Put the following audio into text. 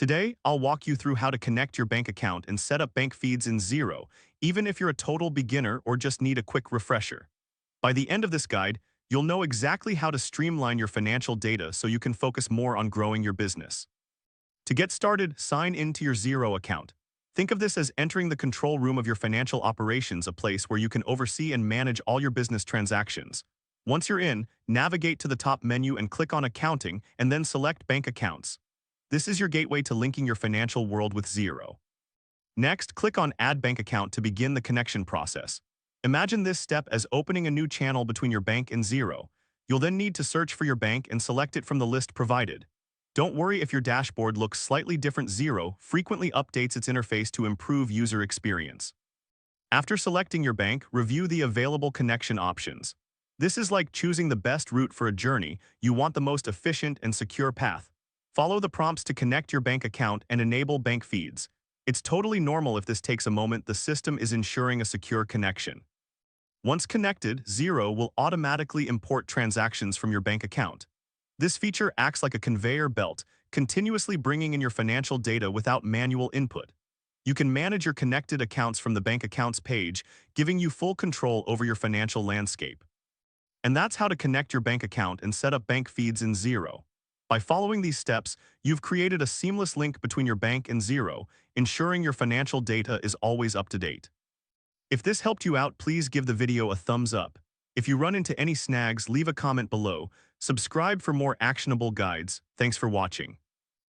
Today, I'll walk you through how to connect your bank account and set up bank feeds in Xero, even if you're a total beginner or just need a quick refresher. By the end of this guide, you'll know exactly how to streamline your financial data so you can focus more on growing your business. To get started, sign into your Xero account. Think of this as entering the control room of your financial operations, a place where you can oversee and manage all your business transactions. Once you're in, navigate to the top menu and click on Accounting and then select Bank Accounts. This is your gateway to linking your financial world with Xero. Next, click on Add Bank Account to begin the connection process. Imagine this step as opening a new channel between your bank and Xero. You'll then need to search for your bank and select it from the list provided. Don't worry if your dashboard looks slightly different. Xero frequently updates its interface to improve user experience. After selecting your bank, review the available connection options. This is like choosing the best route for a journey. You want the most efficient and secure path. Follow the prompts to connect your bank account and enable bank feeds. It's totally normal if this takes a moment. The system is ensuring a secure connection. Once connected, Xero will automatically import transactions from your bank account. This feature acts like a conveyor belt, continuously bringing in your financial data without manual input. You can manage your connected accounts from the Bank Accounts page, giving you full control over your financial landscape. And that's how to connect your bank account and set up bank feeds in Xero. By following these steps, you've created a seamless link between your bank and Xero, ensuring your financial data is always up to date. If this helped you out, please give the video a thumbs up. If you run into any snags, leave a comment below. Subscribe for more actionable guides. Thanks for watching.